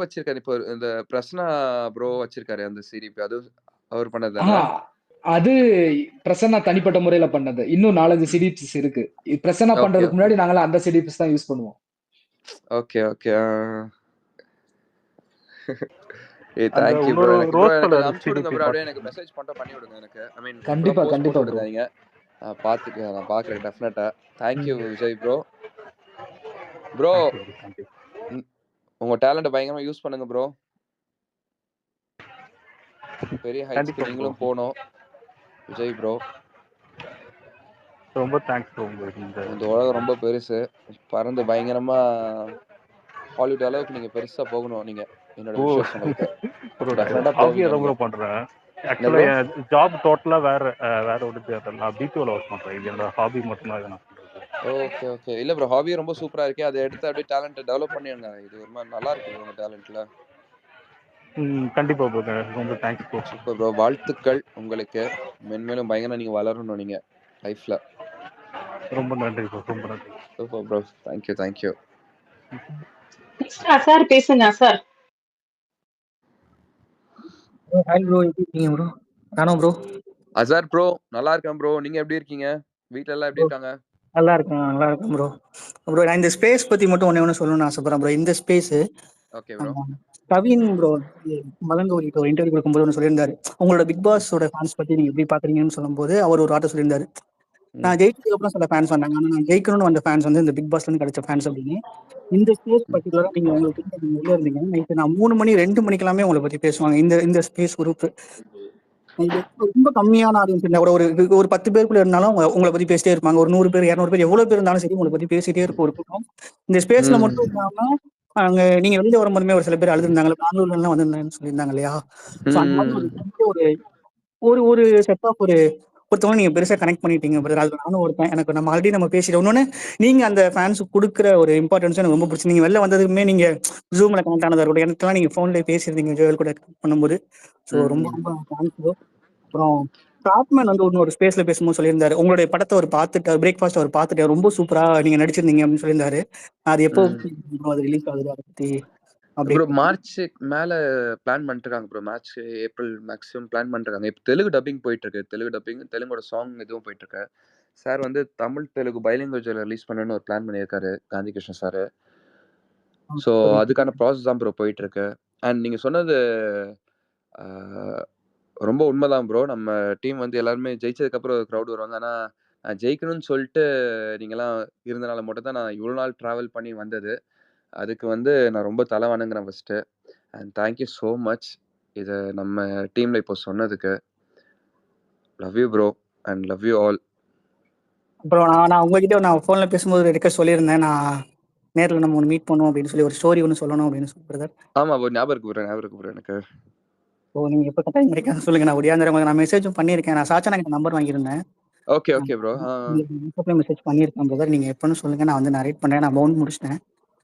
வச்சிருக்காரு. இப்போ இந்த பிரஸ்னா ப்ரோ வச்சிருக்காரு அந்த சிடிபி. அது அவர் பண்ணது ஆ தானே? அது பிரசன்னா தனிப்பட்ட முறையில பண்ணது. இன்னும் 4, 5 சிடிபிஸ் இருக்கு. பிரசன்னா ஓகே, பண்றதுக்கு ஓகே. முன்னாடி நாங்கலாம் அந்த சிடிபிஸ் தான் யூஸ் பண்ணுவோம். Okay, okay. ஏய் அந்த தேங்க் யூ ப்ரோ. இன்னொரு எனக்கு ப்ரோ ரோஸ் எனக்கு கலர் அனுப்பிச்சு விடுங்க சிடிபி ப்ரோ. அப்படியே எனக்கு பார்த்துருக்கீங்க. மெசேஜ் மட்டும் பண்ணி விடுங்க எனக்கு. ஐ மீன் இப்பலாம் கண்டிப்பா, போஸ்ட் கண்டிப்பா போட்டு ப்ரோ. விட்டுருக்காதீங்க. நான் பார்க்குறேன் டெஃபினட்டா. தேங்க் யூ ம். Vijay bro. Bro thank you bro, thank you. உங்க டேலண்ட்ட பயங்கரமா யூஸ் பண்ணுங்க ப்ரோ. பெரிய ஹைட்ஸ்க்கு கண்டிப்பா ப்ரோ. நீங்களும் போணும். விஜய் ப்ரோ. ரொம்ப தேங்க்ஸ் ப்ரோ உங்களுக்கு இந்த உலகம் ரொம்ப பெருசு. பறந்து பயங்கரமா ஹாலிவுட் அளவுக்கு நீங்க பெருசா போகணும் நீங்க. என்னோட ஓ விஷஸ் உங்களுக்கு. ப்ரோ, டெஃபினட்டா ஹாபியா போவீங்க தான் நீங்க. ப்ரோ பண்றேன். என்ன ஆக்சுவலா ப்ரோ? என் ஜாப் டோட்டலா வேற ஒரு தேட்டர். நான் பிபிஓல ஒர்க் பண்றேன். இது என்னோட ஹாபி மட்டும்தான் இதை நான் பண்றது. Okay, okay. இல்ல ப்ரோ ஹாபியே ரொம்ப சூப்பரா இருக்கே. அத எடுத்து அப்படியே டேலண்ட்ட டெவலப் பண்ணிடுங்க. இது ஒரு மாரி நல்லா இருக்கு ப்ரோ உங்க டேலண்ட்ல. கண்டிப்பா ப்ரோ, ரொம்ப தேங்க்ஸ் ப்ரோ. Super bro. வாழ்த்துக்கள் உங்களுக்கு. மென்மேலும் பயங்கரமா நீங்க வளரணும் நீங்க லைஃப்ல. ரொம்ப நன்றி ப்ரோ, ரொம்ப நன்றி. Super bro. Thank you, thank you. Next Azhar பேசுங்க அசார். ஹாய் ப்ரோ, எப்படி இருக்கீங்க ப்ரோ? நானோ ப்ரோ. அசார் ப்ரோ நல்லா இருக்கேன் ப்ரோ. நீங்க எப்படி இருக்கீங்க? வீட்ல எல்லாம் எப்படி இருக்காங்க? நல்லா இருக்கேன் ப்ரோ. ப்ரோ நான் இந்த ஸ்பேஸ் பத்தி மட்டும் ஒண்ணு சொல்லணும்னு ஆசைப்படுறேன் ப்ரோ. இந்த space okay bro. Kavin bro மலங்கோரிட்ட ஒரு இன்டர்வியூ கொடுக்கும்போது ஒன்று சொல்லியிருந்தாரு. உங்களோட பிக் பாஸோட ஃபேன்ஸ் பத்தி நீங்க எப்படி பாக்குறீங்கன்னு சொல்லும்போது அவர் ஒரு வார்த்தை சொல்லியிருந்தாரு. நான் ஜெயிச்சதுக்கு அப்புறம் சில ஃபேன்ஸ் வந்தாங்க, ஆனா நான் ஜெயிக்கணும்னு வந்த ஃபேன்ஸ் வந்து இந்த பிக் பாஸ்ல இருந்து கிடைச்ச ஃபேன்ஸ் அப்படின்னு. இந்த ஸ்பேஸ் பர்டிகுலரா நீங்க உங்களுக்கு நீங்க உள்ள இருந்தீங்க நைட்டு நான் 3 மணி 2 மணிக்கெல்லாமே உங்களை பத்தி பேசுவாங்க. இந்த இந்த ஸ்பேஸ் குரூப் இது ரொம்ப கம்மியான ஆடியன்ஸ் இருந்தா கூட ஒரு 10 பேருக்குள்ள இருந்தாலும் உங்களை பத்தி பேசிட்டே இருப்பாங்க. ஒரு 100 பேர் 200 பேர் எவ்வளவு பேர் இருந்தாலும் சரி உங்களை பத்தி பேசிட்டே இருக்கும் ஒரு கூட்டம். இந்த ஸ்பேஸ்ல மட்டும் இல்லாம அங்க நீங்க வெளியில வரும்போதுமே ஒரு சில பேர் அழுதுருந்தாங்க, பெங்களூர்ல எல்லாம் வந்திருந்தாங்கன்னு சொல்லியிருந்தாங்க இல்லையா? சோ அந்த மாதிரி ஒரு ஒரு ஒரு செட் ஆஃப் ஒருத்தவங்க நீங்க பெருசா கனெக்ட் பண்ணிட்டீங்க பிரதர். அது நானும் ஒருத்தன். எனக்கு நம்ம ஆல்ரெடி நம்ம பேசிட்டோம். இன்னொன்னு நீங்க அந்த ஃபேன்ஸ் கொடுக்குற ஒரு இம்பார்ட்டன்ஸ் எனக்கு ரொம்ப பிடிச்சி. நீங்க வெளில வந்ததுக்குமே நீங்க ஜூம்ல கனெக்ட் ஆனதா இருக்கட்டும், எனக்குலாம் நீங்க போன்ல பேசியிருந்தீங்க ஜோயல் கூட பண்ணும்போது. ஸோ ரொம்ப ரொம்ப தேங்க்ஸ். அப்புறம் டாப்மேன் வந்து இன்னொரு ஸ்பேஸ்ல பேசும்போது சொல்லியிருந்தாரு, உங்களுடைய படத்தை அவர் பார்த்துட்டு பிரேக்ஃபாஸ்ட் அவர் பார்த்துட்டு ரொம்ப சூப்பரா நீங்க நடிச்சிருந்தீங்க அப்படின்னு சொல்லியிருந்தாரு. அது எப்போ அது ரிலீஸ் ஆகுது அதை பத்தி ப்ரோ அப்டேட்? மார்ச் மேல பிளான் பண்ணிருக்காங்க bro. March April maximum plan பண்ணிருக்காங்க. இப்போ தெலுங்கு டப்பிங் போயிட்டு இருக்கு. தெலுங்கு டப்பிங் தெலுங்கோட சாங் இதுவும் போயிட்டு இருக்கு. சார் வந்து தமிழ் தெலுங்கு பைலிங்குவேஜ்ல ரிலீஸ் பண்ணணும்னு ஒரு பிளான் பண்ணியிருக்காரு காந்தி கிருஷ்ணன் சார். ஸோ அதுக்கான ப்ராசஸ் தான் ப்ரோ போயிட்டு இருக்கு. அண்ட் நீங்க சொன்னது ரொம்ப உண்மைதான் ப்ரோ. நம்ம டீம் வந்து எல்லாருமே ஜெயிச்சதுக்கப்புறம் க்ரௌட் வருவாங்க. ஆனால் ஜெயிக்கணும்னு சொல்லிட்டு நீங்களாம் இருந்தனால மட்டும் தான் நான் இவ்வளோ நாள் ட்ராவல் பண்ணி வந்தது. அதுக்கு வந்து நான் ரொம்ப தலை வணங்குறேன் first. And thank you so much இதை நம்ம டீமில் இப்போ சொன்னதுக்கு. Love you bro and love you all. அப்புறம் நான் உங்ககிட்ட நான் ஃபோன்ல பேசும்போது ஒரு ரெக்வஸ்ட் சொல்லியிருந்தேன். நான் நேரில் நம்ம ஒன்று மீட் பண்ணுவோம் அப்படின்னு சொல்லி ஒரு ஸ்டோரி ஒன்று சொல்லணும் அப்படின்னு சொல்லி பிரதர். ஆமாம் ப்ரோ ஞாபகம் இருக்கு ப்ரோ எனக்கு. ஸோ நீங்கள் எப்போ கட்டாயம் கிடைக்காது சொல்லுங்க. நான் ஒடியாந்துற நான் மெசேஜும் பண்ணியிருக்கேன். நான் சாச்சா எனக்கு நம்பர் வாங்கியிருந்தேன். Okay okay bro. மெசேஜ் பண்ணியிருக்கேன் பிரதர். நீங்கள் எப்போன்னு சொல்லுங்க, நான் வந்து நரேட் பண்ணேன். நான் பவுண்ட் முடிச்சிட்டேன்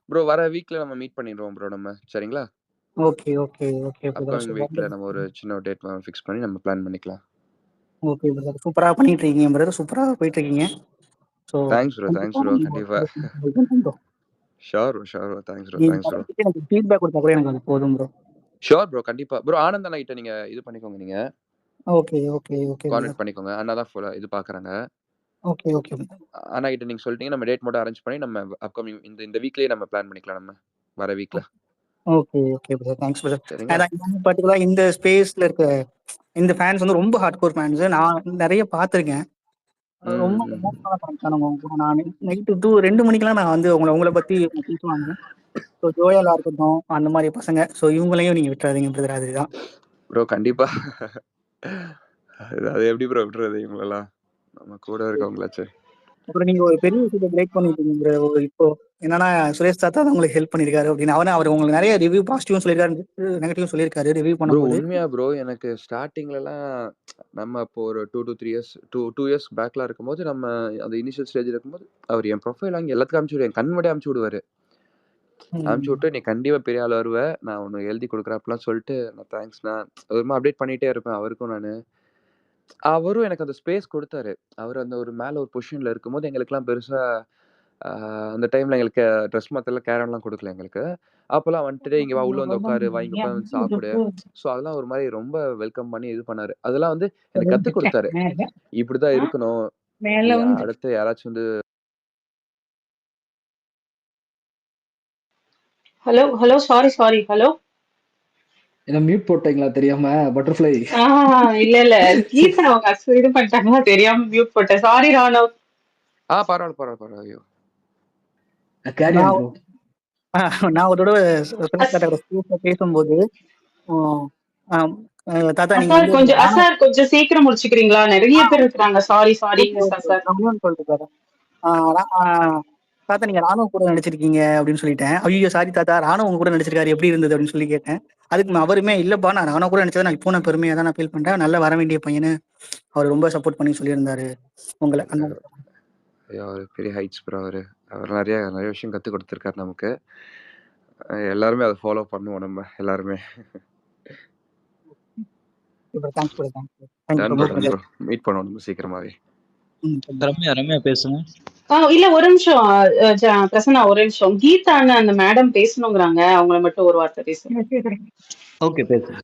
ப்ரோ. வர வீக்கில் நம்ம மீட் பண்ணிடுவோம் ப்ரோ நம்ம. சரிங்களா? Okay okay okay brother. Upcoming வீக்கில் நம்ம ஒரு சின்ன டேட் ஃபிக்ஸ் பண்ணி நம்ம பிளான் பண்ணிக்கலாம். Okay brother. சூப்பராக பண்ணிட்டு இருக்கீங்க பிரதர். சூப்பராக போயிட்டு இருக்கீங்க. ஸோ தேங்க்ஸ் ப்ரோ கண்டிப்பாக. Sure bro. Thanks bro. எனக்கு ஃபீட்பேக் கொடுத்தா கூட எனக்கு அது போதும் ப்ரோ. ஷோர் ப்ரோ கண்டிப்பாக ப்ரோ. ஆனந்த் அண்ணா கிட்ட நீங்கள் இது பண்ணிக்கோங்க. நீங்கள் ஓகே ஓகே ஓகே கான்டாக்ட் பண்ணிக்கோங்க. அண்ணா தான் ஃபுல்லாக இது பார்க்குறாங்க. ஓகே ஓகே அண்ணா கிட்ட நீங்கள் சொல்லிட்டீங்க, நம்ம டேட் மட்டும் அரேஞ்ச் பண்ணி நம்ம அப்கமிங் இந்த வீக்லேயே நம்ம பிளான் பண்ணிக்கலாம். நம்ம வர வீக்கில். Okay okay brother. Thanks brother. சரிங்களா? பர்டிகுலரா இந்த ஸ்பேஸ்ல இருக்க இந்த ஃபேன்ஸ் வந்து ரொம்ப ஹார்ட் கோர் ஃபேன்ஸ். நான் நிறைய பார்த்துருக்கேன். ரொம்ப எமோஷனலா கனெக்ட் ஆனவங்க. நான் நைட்டு 2 மணிக்கெல்லாம் நான் வந்து உங்களை பத்தி பேசுவாங்க. ஸோ ஜோயலா இருக்கட்டும் அந்த மாதிரி பசங்க. ஸோ இவங்களையும் நீங்க விட்டுறாதீங்க பிரதர். அதுதான் ப்ரோ கண்டிப்பா. அது எப்படி ப்ரோ விட்டுறது இவங்களெல்லாம்? நம்ம கூட இருக்கவங்களாச்சு. அப்புறம் நீங்க ஒரு பெரிய விஷயத்தை பிரேக் பண்ணிட்டீங்க. இப்போ என்னன்னா சுரேஷ் தாத்தா தான் உங்களுக்கு ஹெல்ப் பண்ணிருக்காரு அப்படின்னு. அவர் உங்களுக்கு நிறைய ரிவ்யூ பாசிட்டிவும் சொல்லியிருக்காரு, நெகட்டிவ் சொல்லியிருக்காரு ரிவ்யூ ப்ரோ பண்ணும்போது. உண்மையா ப்ரோ எனக்கு ஸ்டார்டிங்லலாம் நம்ம இப்போ ஒரு 2 to 3 இயர்ஸ் 2 இயர்ஸ் பேக்லாம் இருக்கும்போது நம்ம அந்த இனிஷியல் ஸ்டேஜில் இருக்கும்போது அவர் என் ப்ரொஃபைல் வாங்கி எல்லாத்துக்கும் அனுப்பிச்சி விடுவேன். கண் முன்னாடி அனுப்பிச்சி விடுவார். அனுப்பிச்சி விட்டு நீ கண்டிப்பாக பெரிய ஆள் வருவ, நான் ஒன்று எழுதி கொடுக்குறேன் அப்படிலாம் சொல்லிட்டு நான் தேங்க்ஸ்ண்ணா ஒரு மாதிரி அப்டேட் பண்ணிகிட்டே இருப்பேன் அவருக்கும். அவரும் எனக்கு அந்த ஸ்பேஸ் கொடுத்தாரு. அவர் அந்த ஒரு மேலே ஒரு பொசிஷனில் இருக்கும்போது எங்களுக்கெல்லாம் பெருசாக அந்த டைம்ல எங்களுக்கு ட்ரெஸ் மாத்தலாம் கேரம்லாம் குடுக்கல எங்களுக்கு. அப்பலாம் வந்துட்டு "இங்க வா உள்ள வந்து உட்காரு, வா இங்க உட்காந்து வந்து சாப்பிடு." ஸோ அதெல்லாம் ஒரு மாரி ரொம்ப வெல்கம் பண்ணி இது பண்ணாரு. அதெல்லாம் வந்து எனக்கு கத்துக் குடுத்தாரு. இப்படிதான் இருக்கணும். நீ அடுத்து யாராச்சும் வந்து ஹலோ சாரி ஹலோ. என்ன மியூட் போட்டீங்களா தெரியாம பட்டர்ஃப்ளை? இல்ல கீதா அவங்க இது பண்ணிட்டாங்களா தெரியாம மியூட் போட்டேன். சாரி ராணவ். பரவால்ல. ஐயோ! Carry on bro. நான் ஒரு தடவை ஸ்பேஸ்ல பேசும்போது ஆம், தாத்தா நீங்க அசார் வந்து கொஞ்சம் சீக்கிரம் முடிச்சுக்கிறீங்களா? நிறைய பேர் இருக்கிறாங்க. Sorry sir. ராணுவம் சொல்லிட்டு பாரு. தாத்தா நீங்க ராணுவ கூட நடிச்சிருக்கீங்க அப்படின்னு சொல்லிட்டேன். ஐயோ சாரி தாத்தா, ராணுவ உங்க கூட நடிச்சிருக்காரு எப்படி இருந்தது அப்படின்னு சொல்லி கேட்டேன். அதுக்கு அவருமே இல்லப்பா நான் ராணுவ கூட நடிச்சதை நான் இப்போ நான் பெருமையா தான் நான் ஃபீல் பண்றேன். நல்லா வர வேண்டிய பையனு அவர் ரொம்ப சப்போர்ட் பண்ணி சொல்லியிருந்தாரு உங்களை. ஐயோ! அவரு பெரிய ஹைட்ஸ் ப்ரோ அவரு. அவர் நெறைய விஷயம் கத்துக் குடுத்துருக்காரு நமக்கு. எல்லாருமே அத ஃபாலோ பண்ணுவோம் நம்ம எல்லாருமே. Ton bro. மீட் பண்ணுவோம் நம்ம சீக்கிரமாவே. ரம்யா பேசுங்க. இல்ல ஒரு நிமிஷம் பிரசன்னா ஒரு நிமிஷம். கீதான்னு அந்த மேடம் பேசணுங்கிறாங்க. அவங்கள மட்டும் ஒரு வார்த்தை பேசுங்க. ஓகே பேசுங்க.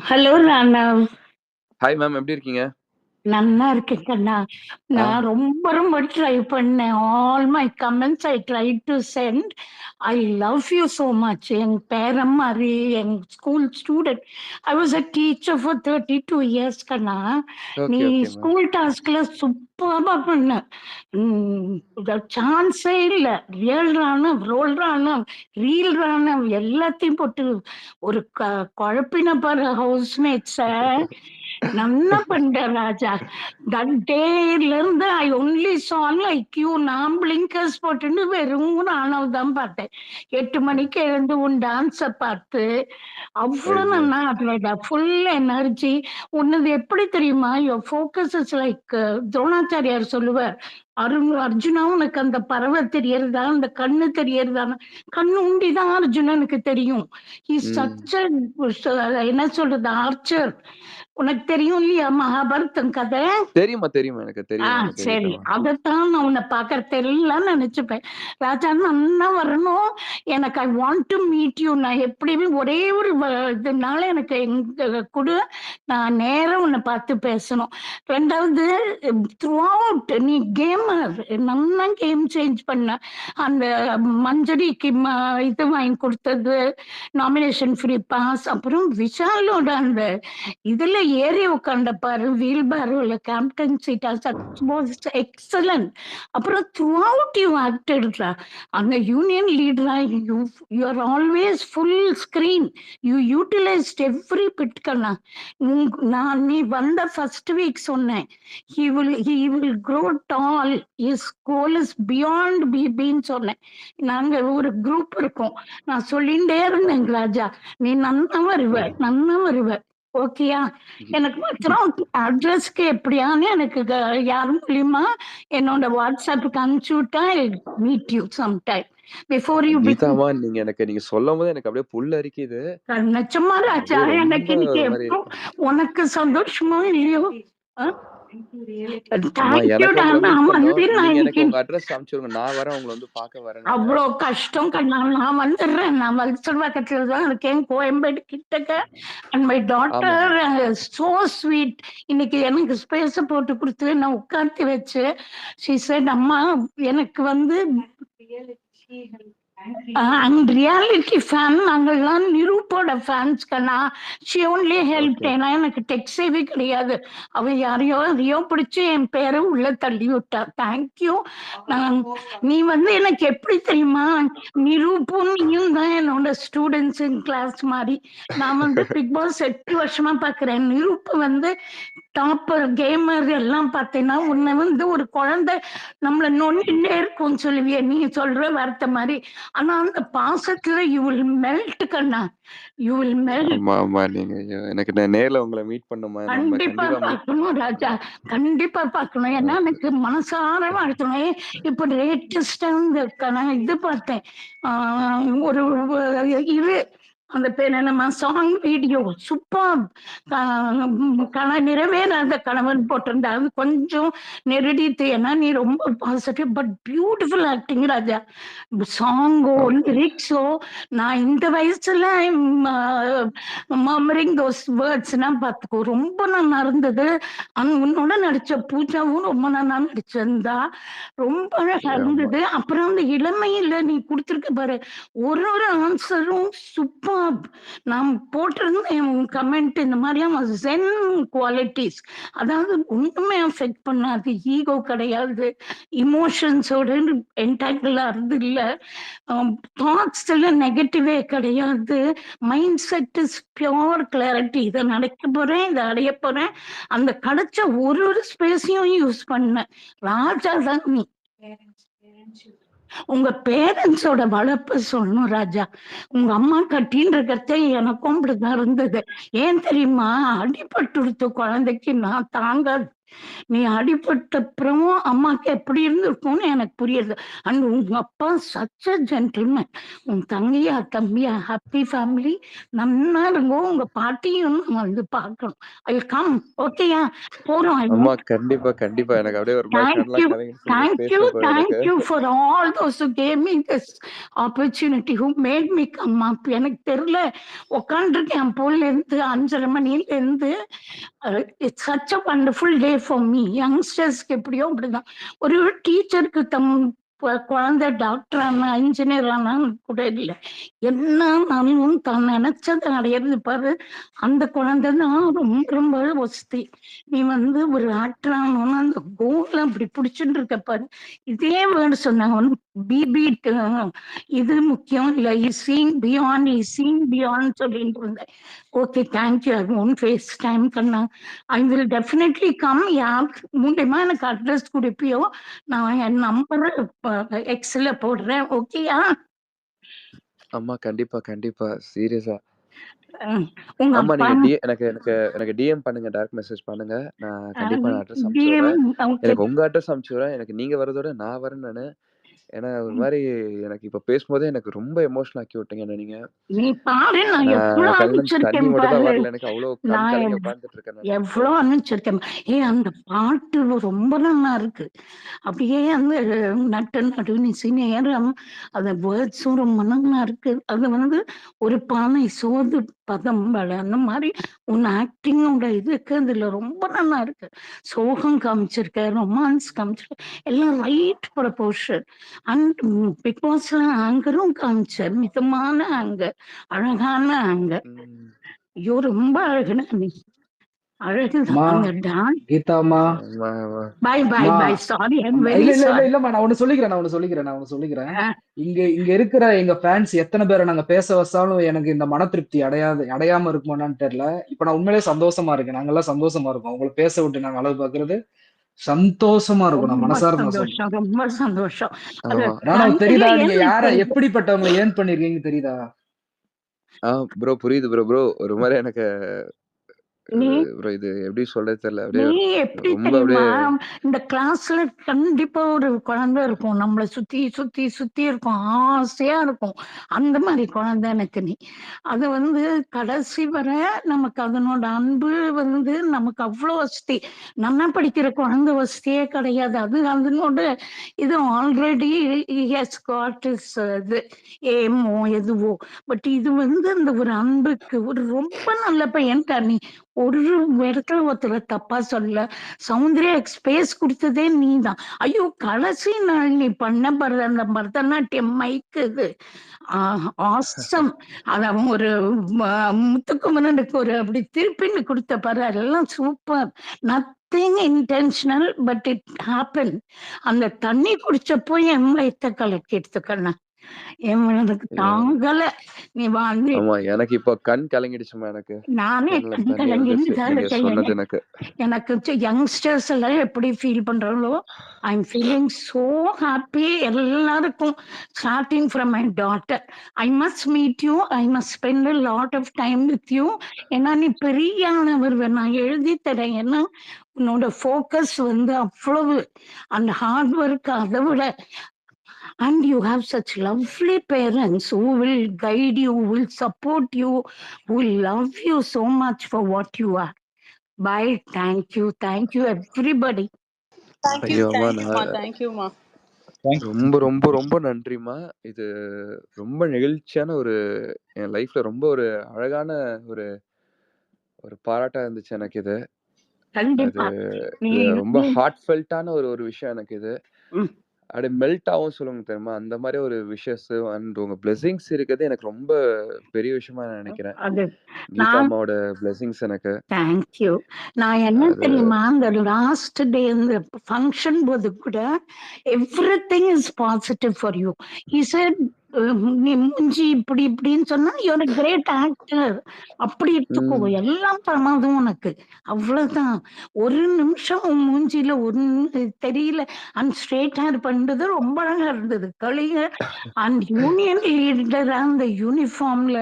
ஹலோ ராணவ். ஹாய் மேம் எப்படி இருக்கீங்க? நல்லா இருக்கேன் கண்ணா. நான் ரொம்ப ட்ரை பண்ணேன். All my comments I try to send. I love you so much. என் பேரன் மாதிரி என் school student. I was a teacher for 32 years கண்ணா. நீ ஸ்கூல் டாஸ்க்ல சூப்பரா பண்ண. சான்ஸே இல்லை. Real Raanav, role Raanav, reel Raanav எல்லாத்தையும் போட்டு ஒரு குழப்பின பாரு ஹவுஸ்மேட்ஸ. நல்லா பண்ற ராஜா. தட் டேல இருந்து ஐ ஒன்லி சா லைக் யூ. நான் பிளிங்கர்ஸ் போட்டுன்னு வெறும் ராணவ் தான் பார்த்தேன். 8 மணிக்கு எழுந்து உன் டான்ஸ பார்த்து அவ்வளவு நல்லா ஆடுறடா. Full energy. உன்னது எப்படி தெரியுமா? Your focus is like Dronacharya சொல்லுவார், அர்ஜுனா உனக்கு அந்த பறவை தெரியறதா, அந்த கண்ணு தெரியறதா? கண்ணு உண்டிதான் அர்ஜுனனுக்கு தெரியும். என்ன சொல்றது, ஆர்ச்சர். உனக்கு தெரியும் இல்லையா மகாபாரதம் கதை? தெரியுமா எனக்கு தெரியும். சரி, அதைத்தான் நான் உன்னை பாக்க தெரியலன்னு நினைச்சுப்பேன். ராஜா நல்லா வரணும். எனக்கு ஐ வாண்ட் டு மீட் யூ. நான் எப்படியுமே ஒரே ஒரு இதனால எனக்கு எங்க கூட நான் நேரம் உன்னை பார்த்து பேசணும். ரெண்டாவது த்ரூ அவுட் நீ கேமர், நல்லா கேம் சேஞ்ச் பண்ண. அந்த மஞ்சரிக்கு இது வாங்கி கொடுத்தது, நாமினேஷன் ஃப்ரீ பாஸ். அப்புறம் விஷாலோட அந்த இதுல ஏறி உட்காண்ட பாரு, வீல் பேரோல கேப்டன் சீட்டா, எக்ஸலன்ட். அப்புறம் த்ரூ அவுட் யூ ஆக்டட்ரா. அந்த யூனியன் லீடரா you are always full screen. You utilised every bit கண்ணா. நான் நீ வந்த ஃபர்ஸ்ட் வீக் சொன்னேன், he will grow tall, his goal is beyond பிபின்னு சொன்னேன். நாங்க ஒரு குரூப் இருக்கோம். நான் சொல்லிண்டே இருந்தேன் ராஜா, நீ நன்னா வருவ. ஓகேயா? எனக்கு மாத்திரம் அட்ரஸ்க்கு எப்படியான்னு எனக்கு யார் மூலியமா என்னோட வாட்ஸ்அப்புக்கு அனுப்பிச்சு விட்டா meet you sometime before you. கீதாமா நீங்க சொல்லும் போது எனக்கு அப்படியே புல் அரிக்குது. நிச்சயமா ராஜா, எனக்கு இன்னைக்கு எப்போ உனக்கு சந்தோஷமோ இல்லையோ. அவ்வளோ கஷ்டம் கண்ணா. நான் வந்துடுறேன். நான் வல்சல் பக்கத்துல தான் இருக்கேன், கோயம்பேடு கிட்டக்க. And my daughter so sweet. இன்னைக்கு எனக்கு ஸ்பேஸ போட்டு கொடுத்து நான் உட்காந்து வச்சு she said, அம்மா எனக்கு வந்து ரியாலிட்டி ஃபேன் நாங்கள்லாம் நிரூப்போட ஃபேன்ஸ் கண்ணா. She only help. ஏன்னா எனக்கு டெக் சேவே கிடையாது. அவ யாரையோ பிடிச்சி என் பேரை உள்ள தள்ளி விட்டா. தேங்க்யூ. நீ வந்து எனக்கு எப்படி தெரியுமா, நிரூப்பும் நீயும் தான் என்னோட ஸ்டூடெண்ட்ஸ் இன் கிளாஸ் மாதிரி. நான் வந்து பிக் பாஸ் 8 வருஷமா பாக்குறேன். நிரூப்பு வந்து டாப்பர் கேமர் எல்லாம் பார்த்தேன்னா உன்னை வந்து ஒரு குழந்தை நம்மள நொண்டிட்டே இருக்கும் சொல்லுவிய, நீ சொல்ற வார்த்தை மாதிரி. ஆனா அந்த பாசத்துல யூ வில் மெல்ட் கண்ணா. You will melt. எனக்கு நேர்ல உங்களை மீட் பண்ணுமா? கண்டிப்பா பார்க்கணும் ராஜா, கண்டிப்பா பார்க்கணும். ஏன்னா எனக்கு மனசார வாழ்க்கணும். இப்ப லேட்டஸ்டா இது பார்த்தேன், ஒரு இது அந்த பேர் என்னம்மா சாங் வீடியோ சூப்பர். நிறைவேறாத கணவன் போட்டிருந்தா அது கொஞ்சம் நெருடித்து. ஏன்னா நீ ரொம்ப பாசிட்டிவ் பட் பியூட்டிஃபுல் ஆக்டிங் ராஜா. சாங்கோ லிரிக்ஸோ நான் இந்த வயசுல மர்மரிங் தோஸ் வேர்ட்ஸ்னா பார்த்துக்கோ ரொம்ப நல்லா இருந்தது. உன்னோட நடிச்ச பூஜாவும் ரொம்ப நல்லா நடிச்சிருந்தா, ரொம்ப அழகா இருந்தது. அப்புறம் அந்த இளமையில நீ கொடுத்துருக்க பாரு ஒரு ஒரு ஆன்சரும் சூப்பர். நான் போட்டிருந்தேன் கமெண்ட் இந்த மாதிரியா ஜென் குவாலிட்டிஸ். அதாவது ஒண்ணுமே அஃபெக்ட் பண்ணாது, ஈகோ கிடையாது, இமோஷன்ஸோட என்டாங்கிள் ஆறது இல்லை, தாட்ஸ்ல நெகட்டிவே கிடையாது, mind set is pure clarity. இதை நடக்க போறேன், இதை அடைய போறேன். அந்த கிடைச்ச ஒரு ஒரு ஸ்பேஸையும் யூஸ் பண்ண ராஜா தான் நீ. உங்க பேரண்ட்ஸோட வளர்ப்பு சொல்லணும் ராஜா. உங்க அம்மா கட்டின்ற கத்தை எனக்கும் அப்படிதான் இருந்தது. ஏன் தெரியுமா, அடிபட்டு குழந்தைக்கு நான் தாங்காது. நீ அடிபட்ட அப்புறமும் அம்மாக்கு எப்படி இருந்திருக்கும்னு எனக்கு புரியுது. அண்ட் உங்க அப்பா சச் அ ஜென்டில்மேன். உன் தங்கையா தம்பியா ஹாப்பி ஃபேமிலி, நல்லா இருக்கும். உங்க பாட்டியும் வந்து பார்க்கணும். I come. ஓகேயா, போறோம். அம்மா கண்டிப்பா கண்டிப்பா எனக்கு அப்படியே ஒரு மாதிரி கண்ணெல்லாம் கலங்கிடுச்சு நீங்க பேசுறப்போ எனக்கு. Thank you for all those who gave me this opportunity, who made me come up. எனக்கு தெரியல, உட்காந்துருக்கேன் போல இருந்து 5:30 மணில இருந்து. It's such a wonderful day for me. யங்ஸ்டர்ஸ்க்கு எப்படியோ அப்படிதான். ஒரு டீச்சருக்கு குழந்தை டாக்டர் ஆனா இன்ஜினியர் ஆனான்னு கூட இல்லை, என்னன்னாலும் தான் நினைச்சதை அடையிறது பாரு. அந்த குழந்தை தான் ரொம்ப ரொம்ப வசதி. நீ வந்து ஒரு ஆக்டர் ஆகணும்னு அந்த கோல் அப்படி பிடிச்சிட்டு இருக்க பாரு. இதே வேர்டு சொன்னாங்க, பிபிட் இது முக்கியம் இல்லை, சீங் பியாண்ட் சொல்லிட்டு இருந்தேன். Okay, thank you. I won't waste time கண்ணா. I will definitely come. யார் மூலியமா எனக்கு அட்ரஸ் கொடுப்பியோ நான் என் நம்பரை எக்ஸ்ல போடுறேன். ஓகேயா அம்மா? கண்டிப்பா கண்டிப்பா சீரியஸா. உங்க ஆமா, அப்பா நீங்க எனக்கு எனக்கு எனக்கு டிஎம் பண்ணுங்க, டைரக்ட் மெசேஜ் பண்ணுங்க. நான் கண்டிப்பா நான் அட்ரஸ் அனுப்பிச்சு விடுறேன். எனக்கு உங்க அட்ரஸ் அனுப்பிச்சு விடுறேன். எனக்கு நீங்க வரதோட நான் வரேன் நானு. ஏன்னா ஒரு மாதிரி எனக்கு இப்ப பேசும்போதே எனக்கு ரொம்ப எமோஷனல் ஆக்கி விட்டீங்க நீங்க. நீ பாரு, நான் எவ்வளவு கண்ணுல தண்ணி அனுப்பிச்சிருக்கேன் மட்டும் தான் பாரு. வரல, எனக்கு அவ்வளவு கண் நான் கலங்கி உட்கார்ந்துட்டு இருக்கேன் நான். எவ்வளவு அனுப்பிச்சிருக்கேன். அந்த பாட்டு ரொம்ப நல்லா இருக்கு. அப்படியே அந்த நட்டு நடுநிசி நேரம் அந்த வேர்ட்ஸும் ரொம்ப நல்லா இருக்கு. அது வந்து ஒரு பானை சோது பதம் அந்த மாதிரி உன் ஆக்டிங்கோட இதுக்கு அதுல ரொம்ப நல்லா இருக்கு. சோகம் காமிச்சிருக்க, ரொமான்ஸ் காமிச்சிருக்க, எல்லாம் ரைட் ப்ரொபோர்ஷன். அண்ட் பிக் பாஸ்ல ஆங்கரும் காமிச்ச மிதமான ஆங்கர், அழகான ஆங்கர். ஐயோ ரொம்ப அழகுனா நீ, அழகுதான். கீதாமா, bye bye bye. Sorry, I am very இல்ல இல்ல சாரி. இல்லம்மா, நான் ஒண்ணு சொல்லிக்கிறேன். இங்க இருக்கிற எங்க ஃபேன்ஸ் எத்தனை பேரை நாங்க பேச வச்சாலும் எனக்கு இந்த மன திருப்தி அடையாம இருக்குமான்னு தெரியல. இப்ப நான் உண்மையிலே சந்தோஷமா இருக்கேன். நாங்கெல்லாம் சந்தோஷமா இருக்கோம். உங்களை பேச விட்டு நாங்க அளவு பாக்குறது சந்தோஷமா இருக்கும். நான் மனசார சந்தோஷம், ரொம்ப சந்தோஷம். ராணா, தெரியுதா நீங்க யார எப்படிப்பட்டவங்களை ஏர்ன் பண்ணிருக்கீங்க தெரியுதா? ப்ரோ புரியுது ப்ரோ. ஒரு மாதிரி எனக்கு ப்ரோ இது எப்படி சொல்றது தெரியல. நீ எப்படி தெரியுமா, இந்த கிளாஸ்ல கண்டிப்பா ஒரு குழந்தை இருக்கும், நம்மளை சுத்தி சுத்தி சுத்தி இருக்கும், ஆசையா இருக்கும். அந்த மாதிரி குழந்தை எனக்கு நீ. அது வந்து கடைசி வரை நமக்கு அதனோட அன்பு வந்து நமக்கு அவ்வளோ வசதி. நல்லா படிக்கிற குழந்தை வசதியே கிடையாது. அது அதனோட இது ஆல்ரெடி ஹஸ் காட் இஸ் இது ஏமோ எதுவோ. பட் இது வந்து அந்த ஒரு அன்புக்கு ஒரு ரொம்ப நல்ல பையன் நீ. ஒரு இடத்துல ஒருத்தர் தப்பா சொல்ல, சௌந்தர்யா ஸ்பேஸ் கொடுத்ததே நீ தான். ஐயோ, கடைசி நாள் நீ பண்ண அந்த பரதநாட்டியம் மைக்கு இது ஆசம். அத ஒரு முத்துக்குமரனுக்கு ஒரு அப்படி திருப்பின்னு கொடுத்த பாரு, அதெல்லாம் super. Nothing intentional but it happen. அந்த தண்ணி குடிச்சப்போ என் வயிற்ற கலக்கி எடுத்துக்கண்ணா, எனக்கு தாங்கல. நீ வந்து எனக்கு இப்ப கண் கலங்கிடுச்சுமா. எனக்கு நானே கண் கலங்கிட்டு எனக்கு எனக்கு யங்ஸ்டர்ஸ் எல்லாம் எப்படி ஃபீல் பண்றாங்களோ, I am feeling so happy. எல்லாருக்கும் starting from my daughter, I must meet you, I must spend a lot of time with you. ஏன்னா நீ பெரியானவர், நான் எழுதி தரேன். ஏன்னா உன்னோட ஃபோக்கஸ் வந்து அவ்வளவு, அந்த ஹார்ட் ஒர்க் அதை விட and you have such lovely parents who will guide you, will support you, will love you so much for what you are. Bye. Thank you everybody. ஐயோ அம்மா, தேங்க்யூமா நான் தேங்க்யூமா. தேங்க்யூ. ரொம்ப ரொம்ப ரொம்ப நன்றிம்மா. இது ரொம்ப நெகிழ்ச்சியான என் லைஃப்ல ரொம்ப ஒரு அழகான ஒரு ஒரு பாராட்டா இருந்துச்சு எனக்கு இது. அது கண்டிப்பா நீ ரொம்ப நீ- ஹார்ட் ஃபெல்ட்டான ஒரு விஷயம் எனக்கு இது. ம். அப்படியே மெல்ட் ஆகும் சொல்லுவாங்க தெரியுமா? அந்த மாதிரி ஒரு விஷஸ் அண்ட் உங்க பிளெஸிங்ஸ் இருக்கிறது எனக்கு ரொம்ப பெரிய விஷயமா நான் நினைக்கிறேன். அது கீதா நான் அம்மாவோட பிளெஸிங்ஸ் எனக்கு. தேங்க்யூ. நான் என்ன அது தெரியுமா, அந்த லாஸ்ட் டே இந்த ஃபங்க்ஷன் போது கூட every thing is positive for you. He said நீ மூஞ்சி இப்படி இப்படின்னு சொன்னா யூஆர் a கிரேட் ஆக்டர், அப்படி எடுத்துக்கோ, ம். எல்லாம் பிரமாதம் உனக்கு, அவ்வளவுதான். ஒரு நிமிஷம் உன் மூஞ்சில ஒன்னு தெரியல. அண்ட் ஸ்ட்ரெயிட் ஹேர் பண்ணது ரொம்ப அழகா இருந்தது. கழிங்க அண்ட் யூனியன் லீடரா அந்த யூனிஃபார்ம்ல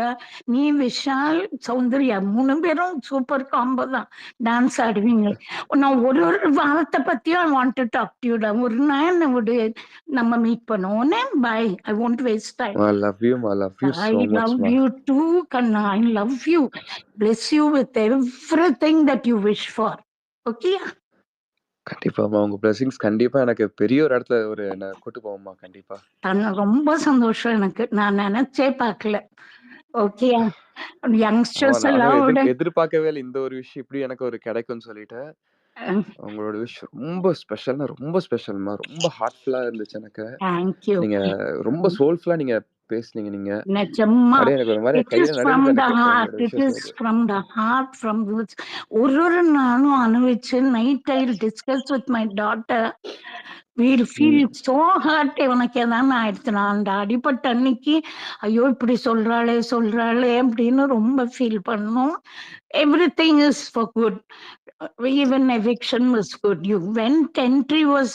நீ, விஷால், சௌந்தர்யா 3 பேரும் சூப்பர் காம்போ தான். டான்ஸ் ஆடுவீங்க. நான் ஒரு ஒரு வாரத்தை பத்தியும் I want to talk to you. ஒரு நாள் நம்ம மீட் பண்ணுவோம். Bye. I won't waste time. I love you. I love you I so much, love ma. you too, Kanna. I love you. Bless you with everything that you wish for. Okay? கண்டிப்பாம்மா. உங்க blessings கண்டிப்பா எனக்கு பெரிய ஒரு இடத்துல என்ன கூட்டு போகும்மா. கண்டிப்பா. ரொம்ப சந்தோஷம் எனக்கு. நான் நினைச்சே பார்க்கல. ஓகே, ஆமா, யங்ஸ்டர்ஸ் நானும் எல்லாம் எதிர்பார்க்கவே இல்லை இந்த ஒரு விஷயம் இப்படி எனக்கு கிடைக்கும்னு சொல்லிட்டு. உங்களோட விஷ் ரொம்ப ஸ்பெஷல்னா ரொம்ப ஸ்பெஷல்மா. ரொம்ப ஹார்ட்ஃபுல்லா இருந்துச்சு எனக்கு. தேங்க்யூ. நீங்க ரொம்ப சோல்ஃபுல்லா நீங்க பேசுனீங்க நீங்க. நிஜமா அப்படியே எனக்கு ஒரு மாதிரி இட் கையில இஸ் ஃப்ரம் நடுங்குது த எனக்கு ஹார்ட், உங்களோட இட் விஷயம் is from the heart, from ஒரு நாளும் அனுபவிச்சு night I discuss with my daughter. We'll feel so hard. உனக்கு எதாவது ஆயிடுச்சு, நான் அந்த அடிப்பட்ட அன்னைக்கு ஐயோ இப்படி சொல்றாளே அப்படின்னு ரொம்ப ஃபீல் பண்ணோம். Everything is for good. Even eviction was good. You went, entry was